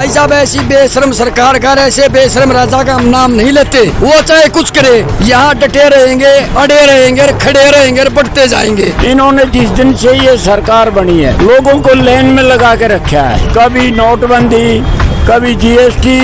भाई साहब ऐसी बेशरम सरकार का, ऐसे बेशरम राजा का हम नाम नहीं लेते। वो चाहे कुछ करे, यहाँ डटे रहेंगे, अड़े रहेंगे, खड़े रहेंगे, बढ़ते जाएंगे। इन्होंने जिस दिन से ये सरकार बनी है लोगों को लाइन में लगा के रखा है। कभी नोटबंदी, कभी जीएसटी,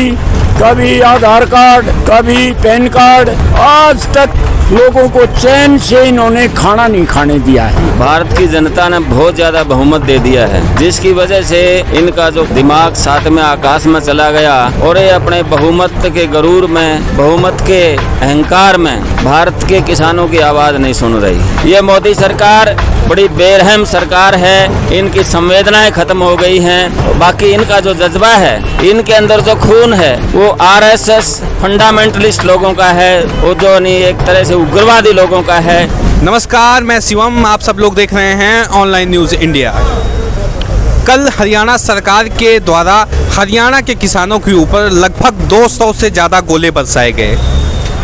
कभी आधार कार्ड, कभी पैन कार्ड, आज तक लोगों को चैन से इन्होंने खाना नहीं खाने दिया है। भारत की जनता ने बहुत ज्यादा बहुमत दे दिया है, जिसकी वजह से इनका जो दिमाग सातवें आकाश में चला गया और ये अपने बहुमत के गरूर में, बहुमत के अहंकार में भारत के किसानों की आवाज नहीं सुन रही। ये मोदी सरकार बड़ी बेरहम सरकार है। इनकी संवेदनाएं खत्म हो गई हैं। बाकी इनका जो जज्बा है, इनके अंदर जो खून है, वो आरएसएस फंडामेंटलिस्ट लोगों का है, वो जो नहीं एक तरह से उग्रवादी लोगों का है। नमस्कार, मैं शिवम, आप सब लोग देख रहे हैं ऑनलाइन न्यूज़ इंडिया। कल हरियाणा सरकार के द्वारा हरियाणा के किसानों के ऊपर लगभग 200 से ज़्यादा गोले बरसाए गए।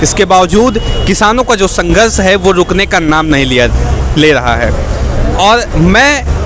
इसके बावजूद किसानों का जो संघर्ष है वो रुकने का नाम नहीं ले रहा है। और मैं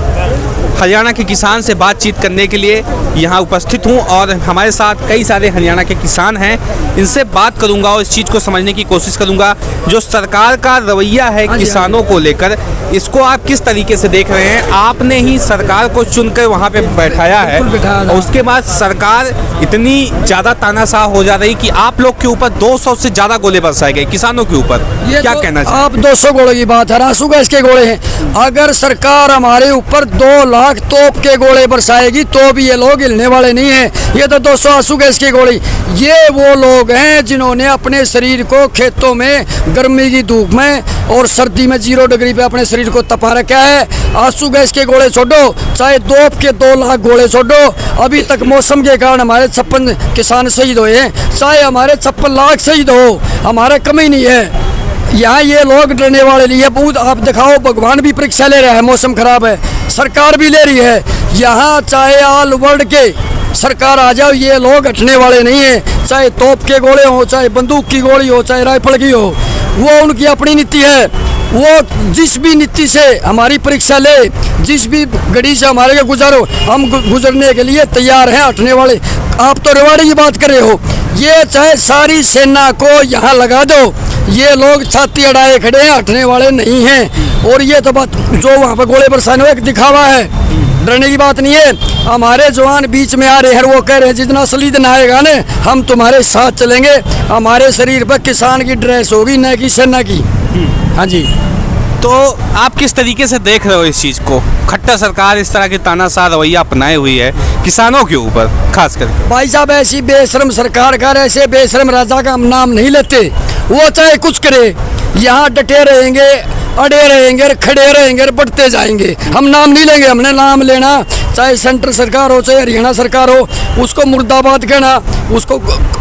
हरियाणा के किसान से बातचीत करने के लिए यहाँ उपस्थित हूँ और हमारे साथ कई सारे हरियाणा के किसान हैं। इनसे बात करूँगा और इस चीज़ को समझने की कोशिश करूँगा जो सरकार का रवैया है किसानों को लेकर, इसको आप किस तरीके से देख रहे हैं। आपने ही सरकार को चुनकर वहाँ पे बैठाया है और उसके बाद सरकार इतनी ज़्यादा तानाशाह हो जा रही कि आप लोग के ऊपर 200 से ज़्यादा गोले बरसाए गए किसानों के ऊपर। क्या कहना चाहिए? आप 200 गोले की बात है, आंसू गैस के गोले हैं। अगर सरकार हमारे ऊपर 2 लाख तोप के गोले बरसाएगी तो भी ये लोग हिलने वाले नहीं हैं। ये तो 200 आंसू गैस के गोले। ये वो लोग हैं जिन्होंने अपने शरीर को खेतों में गर्मी की धूप में और सर्दी में 0 डिग्री पे अपने शरीर को तपा रखा है। आंसू गैस के गोले छोड़ो, चाहे तोप के 2 लाख गोले छोड़ो, अभी तक मौसम के कारण हमारे 56 किसान शहीद हुए हैं, चाहे हमारे 56 लाख शहीद हो, हमारा कमी नहीं है। यहाँ ये लोग डरने वाले नहीं है। बहुत आप दिखाओ, भगवान भी परीक्षा ले रहा है, मौसम खराब है, सरकार भी ले रही है। यहाँ चाहे ऑल वर्ल्ड के सरकार आ जाओ, ये लोग हटने वाले नहीं है। चाहे तोप के गोले हो, चाहे बंदूक की गोली हो, चाहे राइफल की हो, वो उनकी अपनी नीति है। वो जिस भी नीति से हमारी परीक्षा ले, जिस भी गड़ी से हमारे गुजारो, हम गुजरने के लिए तैयार हैं। हटने वाले, आप तो रेवाड़ी की बात कर रहे हो, ये चाहे सारी सेना को यहाँ लगा दो, ये लोग छाती अड़ाए खड़े हैं, हटने वाले नहीं हैं। और ये तो बात जो वहाँ पर गोले बरसाने एक दिखावा है, डरने की बात नहीं है। हमारे जवान बीच में आ रहे हैं, वो कह रहे हैं जितना सलीदन आएगा ना हम तुम्हारे साथ चलेंगे। हमारे शरीर पर किसान की ड्रेस होगी, न कि सेना की। हाँ जी। तो आप किस तरीके से देख रहे हो इस चीज़ को? खट्टर सरकार इस तरह की तानाशाह रवैया अपनाए हुई है किसानों के ऊपर खास करके। भाई साहब ऐसी बेशरम सरकार का, ऐसे बेशरम राजा का हम नाम नहीं लेते। वो चाहे कुछ करे, यहाँ डटे रहेंगे, अड़े रहेंगे, खड़े रहेंगे, बढ़ते जाएंगे। हम नाम नहीं लेंगे। हमने नाम लेना, चाहे सेंटर सरकार हो, चाहे हरियाणा सरकार हो, उसको मुर्दाबाद कहना, उसको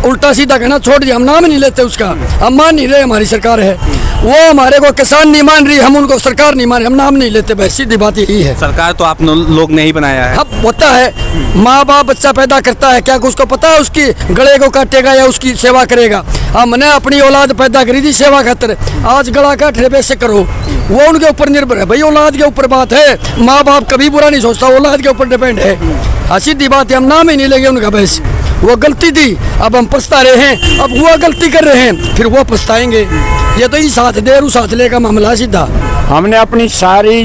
उल्टा सीधा कहना छोड़ दिया। हम नाम नहीं लेते उसका, हम मान नहीं रहे हमारी सरकार है। वो हमारे को किसान नहीं मान रही, हम उनको सरकार नहीं मान रही, हम नाम नहीं लेते। बस सीधी बात यही है। सरकार तो आप लोग ने ही बनाया है। अब होता है, माँ बाप बच्चा पैदा करता है, क्या उसको पता है उसकी गले को काटेगा या उसकी सेवा करेगा? हमने अपनी औलाद पैदा करी थी सेवा खातिर, आज गला काट रहे वैसे करो, वो उनके ऊपर निर्भर है। भाई औलाद के ऊपर बात है, माँ बाप कभी बुरा नहीं सोचता, औलाद के ऊपर डिपेंड है। सीधी बात है, हम नाम ही नहीं लेंगे उनका। बस वो गलती थी, अब हम पछता रहे हैं, अब वो गलती कर रहे हैं, फिर वो पछताएंगे। ये तो ही साथ दे रू साथ ले का मामला सीधा। हमने अपनी सारी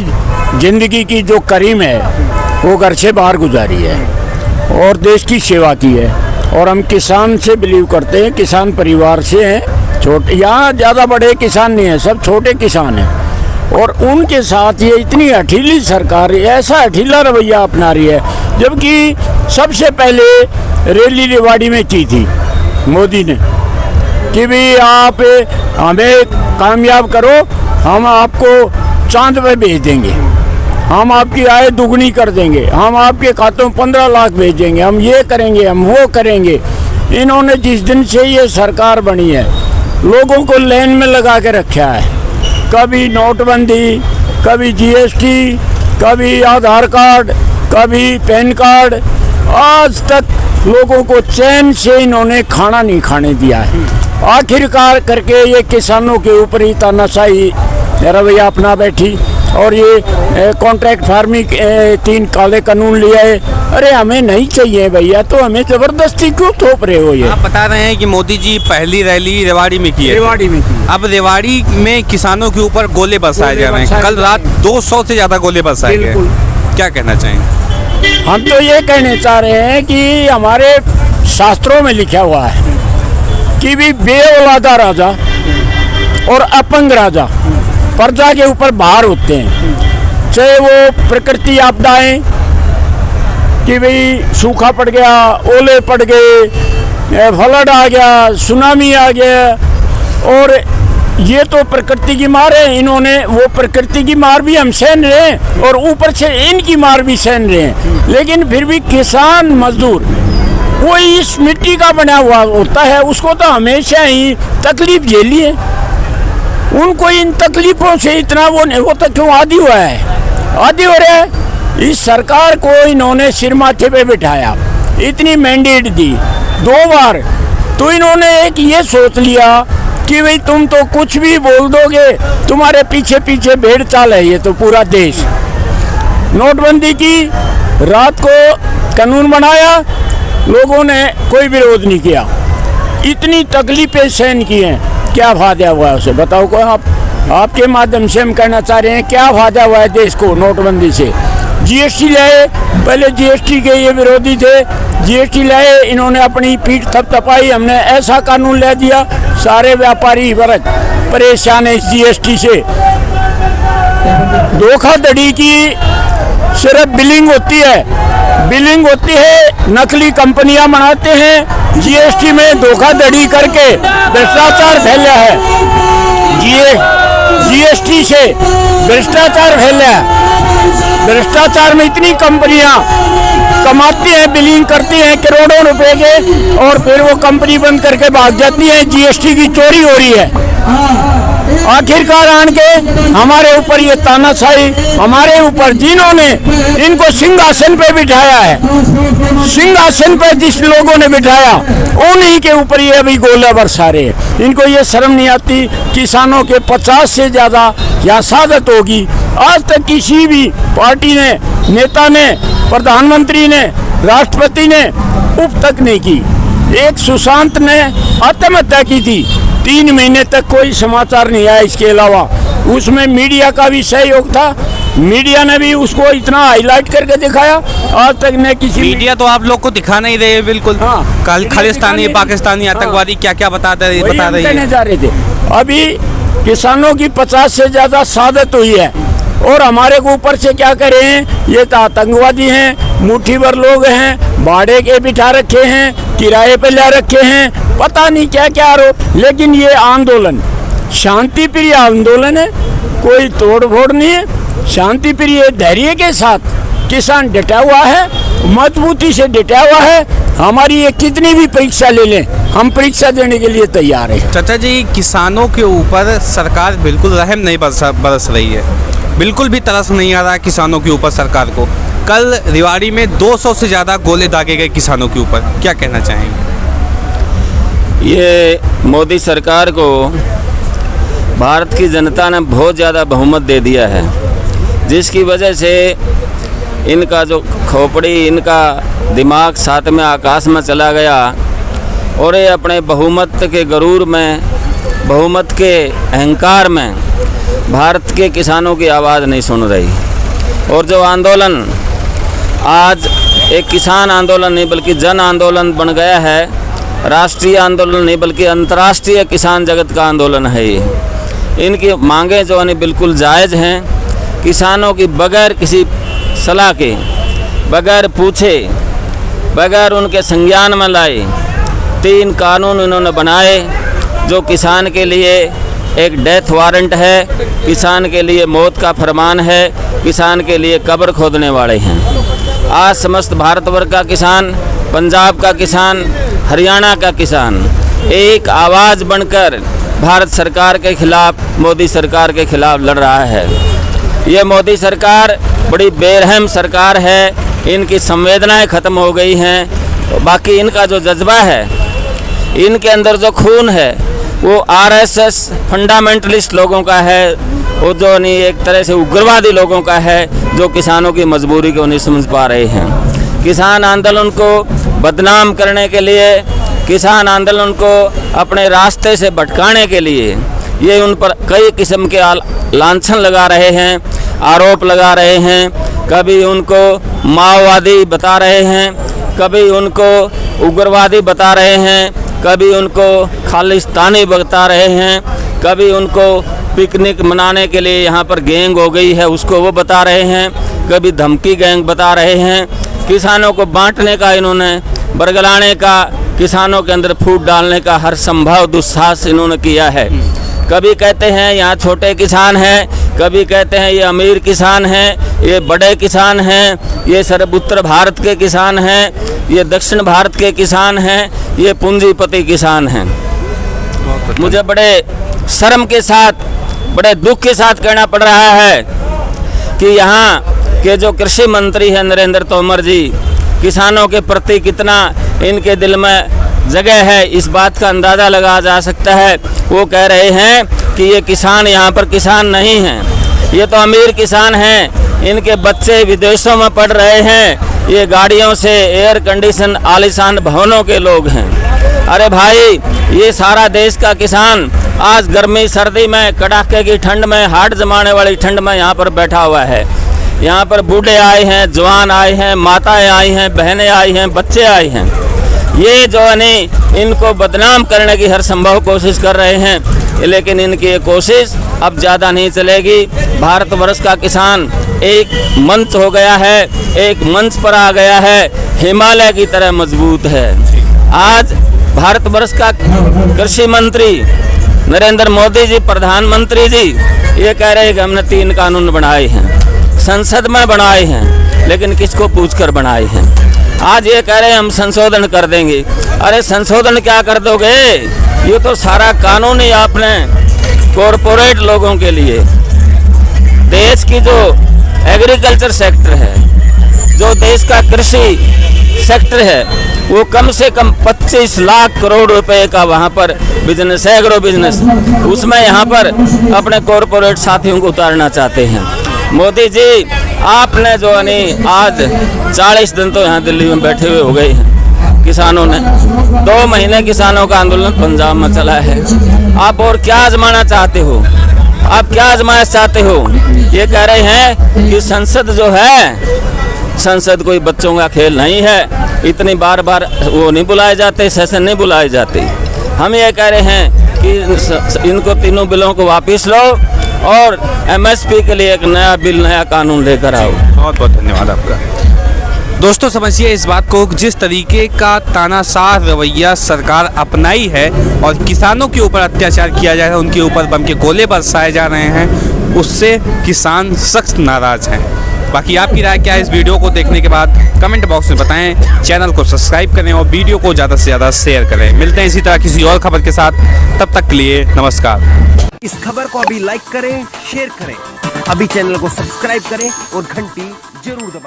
जिंदगी की जो करीम है वो घर से बाहर गुजारी है और देश की सेवा की है। और हम किसान से बिलीव करते हैं, किसान परिवार से हैं। छोटे, यहाँ ज़्यादा बड़े किसान नहीं हैं, सब छोटे किसान हैं। और उनके साथ ये इतनी हठीली सरकार, ऐसा हठीला रवैया अपना रही है, जबकि सबसे पहले रैली रेवाड़ी में की थी मोदी ने कि भी आप हमें कामयाब करो, हम आपको चांद पे भेज देंगे, हम आपकी आय दुगनी कर देंगे, हम आपके खातों में 15 लाख भेजेंगे, हम ये करेंगे, हम वो करेंगे। इन्होंने जिस दिन से ये सरकार बनी है लोगों को लाइन में लगा के रखा है। कभी नोटबंदी, कभी जीएसटी, कभी आधार कार्ड, कभी पैन कार्ड, आज तक लोगों को चैन से इन्होंने खाना नहीं खाने दिया है। आखिरकार करके ये किसानों के ऊपर ही तानाशाही रवैया अपना बैठी। और ये कॉन्ट्रैक्ट फार्मिंग 3 काले कानून लिया है। अरे हमें नहीं चाहिए भैया, तो हमें ज़बरदस्ती क्यों थोप रहे हो? ये आप बता रहे हैं कि मोदी जी पहली रैली रेवाड़ी में की है। रेवाड़ी में की। अब रेवाड़ी में किसानों के ऊपर गोले बरसाए जा रहे हैं। कल रात 200 से ज़्यादा गोले बरसाए गए। बिल्कुल। क्या कहना चाहेंगे? हम तो ये कहना चाह रहे हैं कि हमारे शास्त्रों में लिखा हुआ है कि भी बेऔलादा राजा और अपंग राजा प्रजा के ऊपर भार होते हैं, चाहे वो प्रकृति आपदाएं कि भाई सूखा पड़ गया, ओले पड़ गए, फ्लड आ गया, सुनामी आ गया, और ये तो प्रकृति की मार है। इन्होंने वो प्रकृति की मार भी हम सहन रहे हैं और ऊपर से इनकी मार भी सहन रहे हैं, लेकिन फिर भी किसान मजदूर वो इस मिट्टी का बना हुआ होता है, उसको तो हमेशा ही तकलीफ झेली है। उनको इन तकलीफों से इतना वो तो क्यों आदी हुआ है, आदी हो रहा है। इस सरकार को इन्होंने सिर माथे पे बिठाया, इतनी मैंडेट दी 2 बार, तो इन्होंने एक ये सोच लिया कि भाई तुम तो कुछ भी बोल दोगे, तुम्हारे पीछे पीछे भेड़ चाल है ये तो पूरा देश। नोटबंदी की, रात को कानून बनाया, लोगों ने कोई विरोध नहीं किया, इतनी तकलीफें सहन की हैं, क्या फायदा हुआ है उसे बताओ को आप? आपके माध्यम से हम कहना चाह रहे हैं क्या फायदा हुआ है देश को नोटबंदी से? जीएसटी लाए, पहले जीएसटी के ये विरोधी थे, जीएसटी लाए, इन्होंने अपनी पीठ थपथपाई, हमने ऐसा कानून ला दिया, सारे व्यापारी वर्ग परेशान है इस जीएसटी से। धोखाधड़ी की सिर्फ बिलिंग होती है, नकली कंपनियां बनाते हैं, जीएसटी में धोखाधड़ी करके भ्रष्टाचार फैला है, जीएसटी से भ्रष्टाचार फैला है। भ्रष्टाचार में इतनी कंपनियां कमाती हैं, बिलिंग करती हैं करोड़ों रुपए के, और फिर वो कंपनी बंद करके भाग जाती है, जीएसटी की चोरी हो रही है। आखिरकार आन के हमारे ऊपर ये तानाशाही, हमारे ऊपर जिन्होंने इनको सिंहासन पे बिठाया है, सिंहासन पे जिस लोगों ने बिठाया उन्हीं के ऊपर ये अभी गोला बरसा रहे हैं। इनको ये शर्म नहीं आती? किसानों के 50 से ज़्यादा यहाँ शहादत होगी, आज तक किसी भी पार्टी ने, नेता ने, प्रधानमंत्री ने, राष्ट्रपति ने उप तक नहीं की। एक सुशांत ने आत्महत्या की थी, 3 महीने तक कोई समाचार नहीं आया। इसके अलावा उसमें मीडिया का भी सहयोग था, मीडिया ने भी उसको इतना हाईलाइट करके दिखाया, आज तक ने किसी मीडिया तो आप लोग को दिखा नहीं रहे बिल्कुल। हाँ, कल खालिस्तानी, पाकिस्तानी आतंकवादी क्या क्या बता रही है। जा रहे थे। अभी किसानों की 50 से ज़्यादा शहादत हुई है, और हमारे को ऊपर से क्या करें, ये तो आतंकवादी हैं, मुट्ठी भर लोग हैं, भाड़े के बिठा रखे हैं, किराए पे ले रखे हैं, पता नहीं क्या क्या आरोप। लेकिन ये आंदोलन शांति प्रिय आंदोलन है, कोई तोड़ फोड़ नहीं है, शांति प्रिय धैर्य के साथ किसान डटा हुआ है, मजबूती से डटा हुआ है। हमारी ये कितनी भी परीक्षा ले लें, हम परीक्षा देने के लिए तैयार हैं। चाचा जी, किसानों के ऊपर सरकार बिल्कुल रहम नहीं बरस रही है, बिल्कुल भी तरस नहीं आ रहा है किसानों के ऊपर सरकार को। कल रेवाड़ी में 200 से ज़्यादा गोले दागे गए किसानों के ऊपर, क्या कहना चाहेंगे? ये मोदी सरकार को भारत की जनता ने बहुत ज़्यादा बहुमत दे दिया है, जिसकी वजह से इनका जो खोपड़ी, इनका दिमाग 7वें आकाश में चला गया, और ये अपने बहुमत के गरूर में, बहुमत के अहंकार में भारत के किसानों की आवाज़ नहीं सुन रही। और जो आंदोलन आज एक किसान आंदोलन नहीं बल्कि जन आंदोलन बन गया है, राष्ट्रीय आंदोलन नहीं बल्कि अंतर्राष्ट्रीय किसान जगत का आंदोलन है ये। इनकी मांगें जो है बिल्कुल जायज़ हैं। किसानों की बगैर किसी सलाह के, बगैर पूछे, बगैर उनके संज्ञान में लाए 3 कानून इन्होंने बनाए, जो किसान के लिए एक डेथ वारंट है, किसान के लिए मौत का फरमान है, किसान के लिए कब्र खोदने वाले हैं। आज समस्त भारतवर्ष का किसान, पंजाब का किसान, हरियाणा का किसान एक आवाज़ बनकर भारत सरकार के खिलाफ, मोदी सरकार के खिलाफ लड़ रहा है। ये मोदी सरकार बड़ी बेरहम सरकार है, इनकी संवेदनाएं ख़त्म हो गई हैं। बाकी इनका जो जज्बा है, इनके अंदर जो खून है, वो आरएसएस फंडामेंटलिस्ट लोगों का है, वो जो नहीं एक तरह से उग्रवादी लोगों का है, जो किसानों की मजबूरी को नहीं समझ पा रहे हैं। किसान आंदोलन को बदनाम करने के लिए, किसान आंदोलन को अपने रास्ते से भटकाने के लिए ये उन पर कई किस्म के लांछन लगा रहे हैं, आरोप लगा रहे हैं। कभी उनको माओवादी बता रहे हैं, कभी उनको उग्रवादी बता रहे हैं, कभी उनको खालिस्तानी बता रहे हैं, कभी उनको पिकनिक मनाने के लिए यहाँ पर गैंग हो गई है उसको वो बता रहे हैं, कभी धमकी गैंग बता रहे हैं। किसानों को बांटने का, इन्होंने बरगलाने का, किसानों के अंदर फूट डालने का हर संभव दुस्साहस इन्होंने किया है। कभी कहते हैं यहाँ छोटे किसान हैं, कभी कहते हैं ये अमीर किसान हैं, ये बड़े किसान हैं, ये सर्व उत्तर भारत के किसान हैं, ये दक्षिण भारत के किसान हैं, ये पूंजीपति किसान हैं। मुझे बड़े शर्म के साथ, बड़े दुख के साथ कहना पड़ रहा है कि यहाँ के जो कृषि मंत्री हैं नरेंद्र तोमर जी, किसानों के प्रति कितना इनके दिल में जगह है इस बात का अंदाज़ा लगाया जा सकता है। वो कह रहे हैं कि ये किसान यहाँ पर किसान नहीं हैं, ये तो अमीर किसान हैं, इनके बच्चे विदेशों में पढ़ रहे हैं, ये गाड़ियों से एयर कंडीशन आलीशान भवनों के लोग हैं। अरे भाई, ये सारा देश का किसान आज गर्मी सर्दी में, कड़ाके की ठंड में, हाथ जमाने वाली ठंड में यहाँ पर बैठा हुआ है। यहाँ पर बूढ़े आए हैं, जवान आए हैं, माताएं आई हैं, बहनें आई हैं, बच्चे आए हैं। ये जो है इनको बदनाम करने की हर संभव कोशिश कर रहे हैं, लेकिन इनकी ये कोशिश अब ज़्यादा नहीं चलेगी। भारतवर्ष का किसान एक मंच हो गया है, एक मंच पर आ गया है, हिमालय की तरह मजबूत है। आज भारतवर्ष का कृषि मंत्री नरेंद्र मोदी जी, प्रधानमंत्री जी, ये कह रहे हैं कि हमने 3 कानून बनाए हैं, संसद में बनाए हैं, लेकिन किसको पूछकर बनाए हैं। आज ये कह रहे हैं हम संशोधन कर देंगे। अरे संशोधन क्या कर दोगे, ये तो सारा कानून ही आपने कॉरपोरेट लोगों के लिए, देश की जो एग्रीकल्चर सेक्टर है, जो देश का कृषि सेक्टर है, वो कम से कम 25 लाख करोड़ रुपए का वहाँ पर बिजनेस है, एग्रो बिजनेस, उसमें यहाँ पर अपने कॉरपोरेट साथियों को उतारना चाहते हैं। मोदी जी, आपने जो नहीं आज 40 दिन तो यहाँ दिल्ली में बैठे हुए हो गए हैं किसानों ने, 2 महीने किसानों का आंदोलन पंजाब में चला है। आप और क्या आजमाना चाहते हो, आप क्या आजमाइश चाहते हो। ये कह रहे हैं कि संसद जो है, संसद कोई बच्चों का खेल नहीं है, इतनी बार बार वो नहीं बुलाए जाते, सेशन नहीं बुलाए जाते। हम ये कह रहे हैं कि इनको तीनों बिलों को वापस लो और MSP के लिए एक नया बिल, नया कानून लेकर आओ। बहुत बहुत धन्यवाद आपका। दोस्तों समझिए इस बात को, जिस तरीके का तानाशाह रवैया सरकार अपनाई है और किसानों के ऊपर अत्याचार किया जा रहा है, उनके ऊपर बम के गोले बरसाए जा रहे हैं, उससे किसान सख्त नाराज हैं। बाकी आपकी राय क्या है इस वीडियो को देखने के बाद, कमेंट बॉक्स में बताएं। चैनल को सब्सक्राइब करें और वीडियो को ज़्यादा से ज़्यादा शेयर करें। मिलते हैं इसी तरह किसी और खबर के साथ, तब तक के लिए नमस्कार। इस खबर को अभी लाइक करें, शेयर करें, अभी चैनल को सब्सक्राइब करें और घंटी जरूर दबाएं।